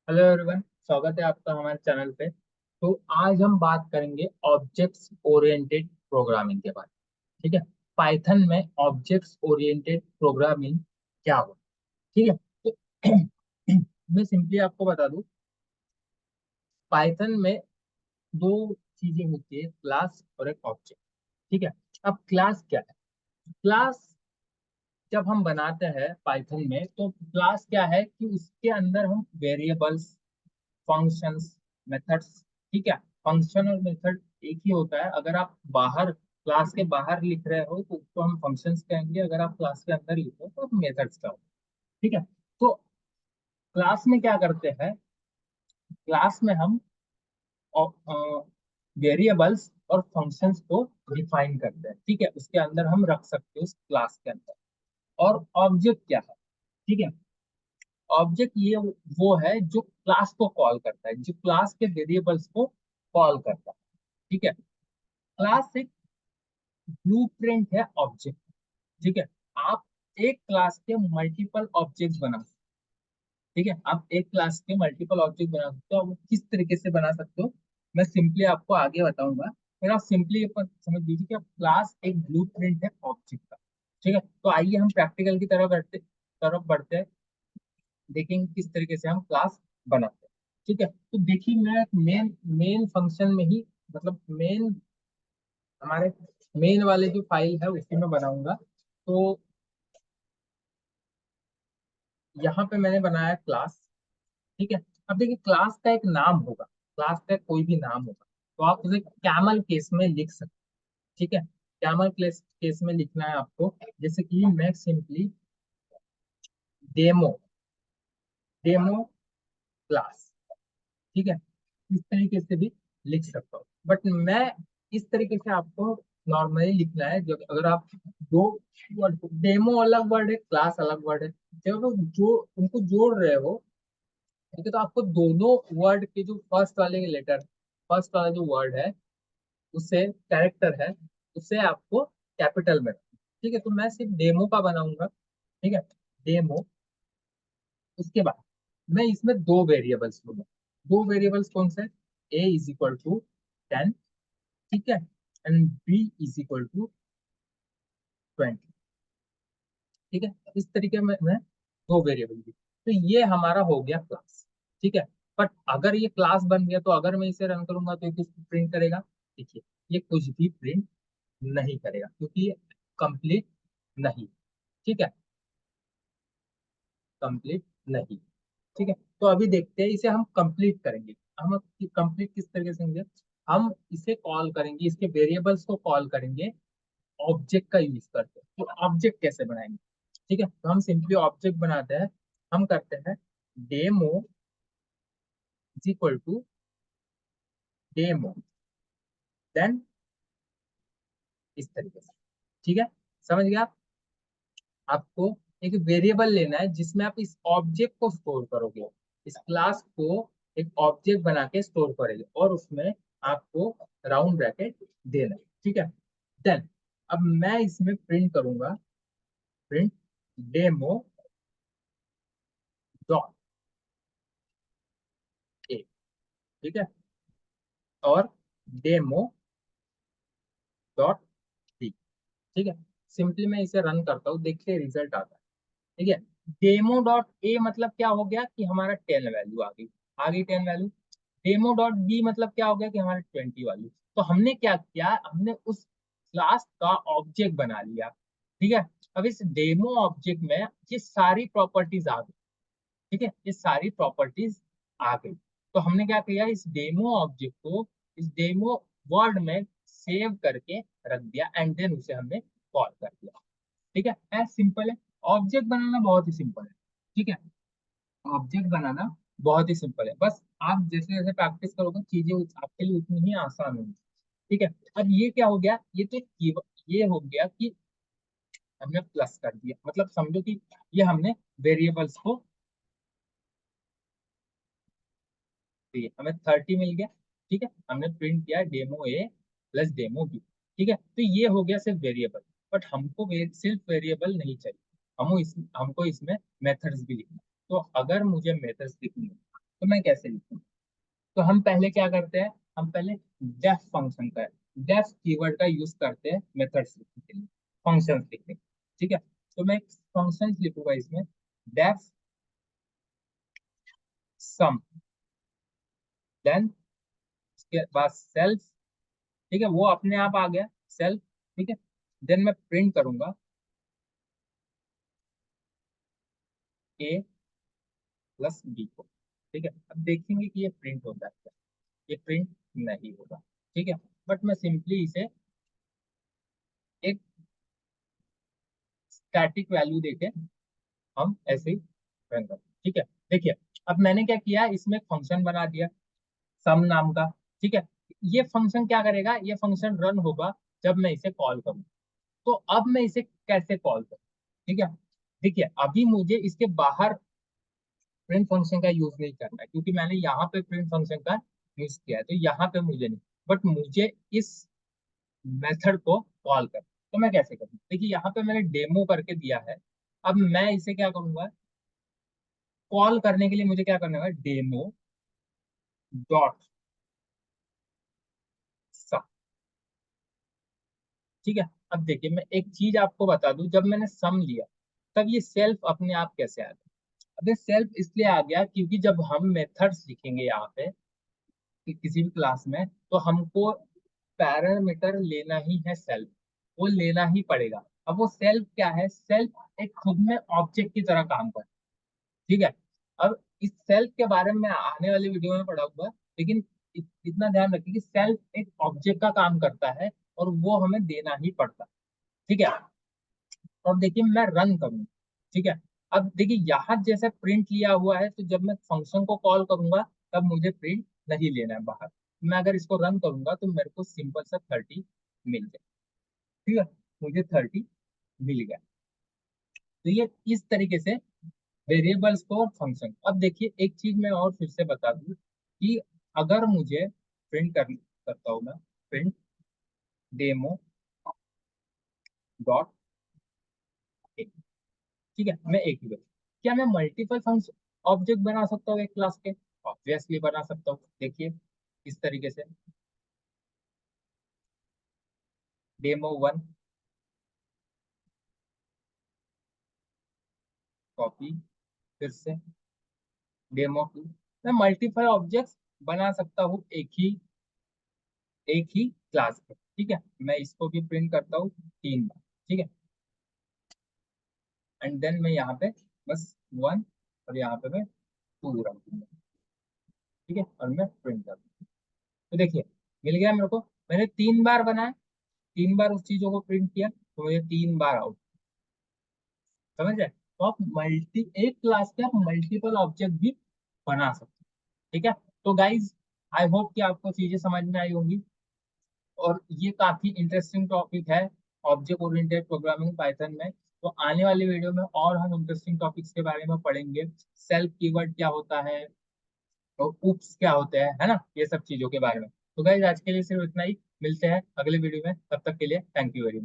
Hello everyone, स्वागत है आपका हमारे चैनल पे। तो आज हम बात करेंगे ऑब्जेक्ट्स ओरिएंटेड प्रोग्रामिंग के बारे में। ठीक है। पाइथन में ऑब्जेक्ट्स ओरिएंटेड प्रोग्रामिंग क्या हो। ठीक है। तो मैं सिंपली आपको बता दूं, पाइथन में दो चीजें होती है, क्लास और एक ऑब्जेक्ट। ठीक है। अब क्लास क्या है? क्लास जब हम बनाते हैं पाइथन में, तो क्लास क्या है कि उसके अंदर हम वेरिएबल्स, फंक्शंस, मेथड्स। ठीक है। फंक्शन और मेथड एक ही होता है। अगर आप बाहर, क्लास के बाहर लिख रहे हो तो उसको हम फंक्शंस कहेंगे, अगर आप क्लास के अंदर लिखो तो आप मेथड्स कहोगे। ठीक है। तो क्लास में क्या करते हैं? क्लास में हम वेरिएबल्स और फंक्शंस को डिफाइन करते हैं। ठीक है। उसके अंदर हम रख सकते हैं उस क्लास के अंदर। और ऑब्जेक्ट क्या है? ठीक है। ऑब्जेक्ट ये वो है जो क्लास को कॉल करता है, जो क्लास के वेरिएबल्स को कॉल करता है। ठीक है। क्लास एक ब्लूप्रिंट है ऑब्जेक्ट। ठीक है। आप एक क्लास के मल्टीपल ऑब्जेक्ट्स बना सकते हो। ठीक है। आप एक क्लास के मल्टीपल ऑब्जेक्ट बना सकते हो। आप वो किस तरीके से बना सकते हो, मैं सिंपली आपको आगे बताऊंगा। फिर आप सिंपली समझ लीजिए कि क्लास एक ब्लूप्रिंट है ऑब्जेक्ट का। ठीक है। तो आइए हम प्रैक्टिकल की तरफ बढ़ते हैं, देखेंगे किस तरीके से हम क्लास बनाते हैं। ठीक है। तो देखिए, मैं मेन मेन फंक्शन में ही, मतलब मेन, हमारे मेन वाले जो फाइल है उसी में बनाऊंगा। तो यहाँ पे मैंने बनाया क्लास। ठीक है। अब देखिए, क्लास का एक नाम होगा, क्लास का कोई भी नाम होगा, तो आप उसे कैमल केस में लिख सकते हैं। ठीक है। कैमल केस में लिखना है आपको, जैसे कि मैं सिंपली डेमो डेमो क्लास। ठीक है। इस तरीके से भी लिख सकता हूँ, बट मैं इस तरीके से आपको नॉर्मली लिखना है। जब अगर आप दो वर्ड, डेमो अलग वर्ड है, क्लास अलग वर्ड है, जब जो उनको जोड़ रहे हो, ठीक है, तो आपको दोनों वर्ड के जो फर्स्ट वाले लेटर, फर्स्ट वाला जो वर्ड है, उसे कैरेक्टर है, उसे आपको कैपिटल में रखना है। ठीक है। तो मैं सिर्फ डेमो का बनाऊंगा। ठीक है। डेमो। उसके बाद मैं इसमें दो वेरिएबल्स लूंगा। दो वेरिएबल्स कौन से? A is equal to 10। ठीक है। And B is equal to 20। ठीक है। इस तरीके में मैं दो वेरिएबल दी, तो ये हमारा हो गया क्लास। ठीक है। बट अगर ये क्लास बन गया, तो अगर मैं इसे रन करूंगा तो ये कुछ प्रिंट करेगा? देखिए, ये कुछ भी प्रिंट नहीं करेगा, क्योंकि ये कंप्लीट नहीं। ठीक है। कंप्लीट नहीं। ठीक है। तो अभी देखते हैं, इसे हम कंप्लीट करेंगे। हम कंप्लीट किस तरीके से होंगे? हम इसे कॉल करेंगे, इसके वेरिएबल्स को कॉल करेंगे ऑब्जेक्ट का यूज करके। तो ऑब्जेक्ट कैसे बनाएंगे? ठीक है। तो हम सिंपली ऑब्जेक्ट बनाते हैं। हम करते हैं demo is equal to demo, then इस तरीके से। ठीक है। समझ गया आप? आपको एक वेरिएबल लेना है जिसमें आप इस ऑब्जेक्ट को स्टोर करोगे, इस क्लास को एक ऑब्जेक्ट बना के स्टोर करेंगे, और उसमें आपको राउंड ब्रैकेट देना है। ठीक है। देन अब मैं इसमें प्रिंट करूंगा, प्रिंट डेमो डॉट ए। ठीक है। और डेमो डॉट बी। ठीक है। सिंपली मैं इसे रन करता हूँ, देखिए रिजल्ट आता है। ठीक है। डेमो डॉट ए मतलब क्या हो गया कि हमारा 10 वैल्यू आ गई 10 वैल्यू। डेमो डॉट बी मतलब क्या हो गया कि हमारा 20 वैल्यू। तो हमने क्या किया, हमने उस क्लास का ऑब्जेक्ट बना लिया। ठीक है। अब इस डेमो ऑब्जेक्ट में ये सारी प्रॉपर्टीज आ गई। ठीक है। ये सारी प्रॉपर्टीज आ गई। तो हमने क्या किया, इस डेमो ऑब्जेक्ट को इस डेमो वर्ड में सेव करके रख दिया, एंड देन उसे हमने कॉल कर दिया। ठीक है। एज सिंपल है। ऑब्जेक्ट बनाना बहुत ही सिंपल है। ठीक है। ऑब्जेक्ट बनाना बहुत ही सिंपल है, बस आप जैसे जैसे प्रैक्टिस करोगे चीजें आपके लिए उतनी ही आसान होंगी। ठीक है। अब ये क्या हो गया, ये तो ये हो गया कि हमने प्लस कर दिया, मतलब समझो कि ये हमने वेरिएबल्स को दिए, हमें 30 मिल गया। ठीक है। हमने प्रिंट किया डेमो ए प्लस डेमो बी। ठीक है। तो ये हो गया सिर्फ वेरिएबल। बट हमको सिर्फ वेरिएबल नहीं चाहिए, हमको इसमें मेथड्स भी लिखना है। तो अगर मुझे मेथड्स लिखनी है, तो मैं कैसे लिखूँ? तो हम पहले क्या करते हैं, हम पहले डेफ फंक्शन का, डेफ कीवर्ड का यूज करते हैं मेथड्स लिखने के लिए, फंक्शंस लिखने के लिए। ठीक है, तो मैं फंक्शंस लिखूंगा इसमें, डेफ सम, देन उसके बाद सेल्फ, ठीक है, वो अपने आप आ गया सेल्फ। ठीक है, देन मैं प्रिंट करूंगा ए प्लस बी को। ठीक है, अब देखेंगे कि ये प्रिंट होता है क्या, ये प्रिंट नहीं होगा। ठीक है, बट मैं सिंपली इसे एक स्टैटिक वैल्यू देके हम ऐसे ही रन करते हैं। ठीक है, देखिए अब मैंने क्या किया, इसमें फंक्शन बना दिया सम नाम का। ठीक है, ये फंक्शन क्या करेगा, ये फंक्शन रन होगा जब मैं इसे कॉल करूँ। तो अब मैं इसे कैसे कॉल करूँ? ठीक है, देखिए अभी मुझे इसके बाहर प्रिंट फंक्शन का यूज नहीं करना है, क्योंकि मैंने यहाँ पे प्रिंट फंक्शन का यूज किया है, तो यहाँ पे मुझे नहीं, बट मुझे इस मेथड को कॉल कर, तो मैं कैसे करूँ? देखिए यहाँ पे मैंने डेमो करके दिया है। अब मैं इसे क्या करूंगा, कॉल करने के लिए मुझे क्या करना है, डेमो डॉट सब। ठीक है, अब देखिए मैं एक चीज आपको बता दूं, जब मैंने सम लिया तब ये सेल्फ अपने आप कैसे आ गया? अब ये सेल्फ इसलिए आ गया क्योंकि जब हम मेथड्स लिखेंगे यहाँ पे किसी भी क्लास में, तो हमको पैरामीटर लेना ही है सेल्फ, वो लेना ही पड़ेगा। अब वो सेल्फ क्या है, सेल्फ एक खुद में ऑब्जेक्ट की तरह काम करता है। ठीक है, अब इस सेल्फ के बारे में आने वाली वीडियो में पढ़ाऊंगा, लेकिन इतना ध्यान रखिए कि सेल्फ एक ऑब्जेक्ट का काम करता है और वो हमें देना ही पड़ता है। ठीक है, तो अब देखिए मैं रन करूंगा। ठीक है, अब देखिए यहाँ जैसे प्रिंट लिया हुआ है, तो जब मैं फंक्शन को कॉल करूंगा तब मुझे प्रिंट नहीं लेना है बाहर। मैं अगर इसको रन करूंगा तो मेरे को सिंपल सा 30 मिल गया। ठीक है, मुझे 30 मिल गया। तो ये इस तरीके से वेरिएबल्स को और फंक्शन। अब देखिए एक चीज मैं और फिर से बता दूं कि अगर मुझे प्रिंट करता हूँ मैं, प्रिंट डेमो डॉट, ठीक है, मैं एक ही बार, क्या मैं मल्टीपल फंक्शन ऑब्जेक्ट बना सकता हूँ एक क्लास के? ऑब्वियसली बना सकता हूँ। देखिए इस तरीके से, डेमो 1 कॉपी, फिर से डेमो 2, मैं मल्टीपल ऑब्जेक्ट्स बना सकता हूँ एक ही क्लास पे। ठीक है, मैं इसको भी प्रिंट करता हूँ 3 बार। ठीक है, एंड देन मैं यहाँ पे बस 1 और यहाँ पे मैं 2 रख दूंगा। ठीक है, और मैं प्रिंट कर दूंगा। तो देखिए मिल गया मेरे को, मैंने 3 बार बनाया, 3 बार उस चीजों को प्रिंट किया, तो मुझे 3 बार आउट। समझ रहे? तो आप मल्टी एक क्लास के आप मल्टीपल ऑब्जेक्ट भी बना सकते हैं। ठीक है, तो गाइज आई होप कि आपको चीजें समझ में आई होंगी, और ये काफी इंटरेस्टिंग टॉपिक है ऑब्जेक्ट ओरिएंटेड प्रोग्रामिंग पाइथन में। तो आने वाली वीडियो में और हम इंटरेस्टिंग टॉपिक्स के बारे में पढ़ेंगे, सेल्फ कीवर्ड क्या होता है, तो उप्स क्या होते हैं, है ना, ये सब चीजों के बारे में। तो गाइज आज के लिए सिर्फ इतना ही, मिलते हैं अगले वीडियो में, तब तक के लिए थैंक यू वेरी मच।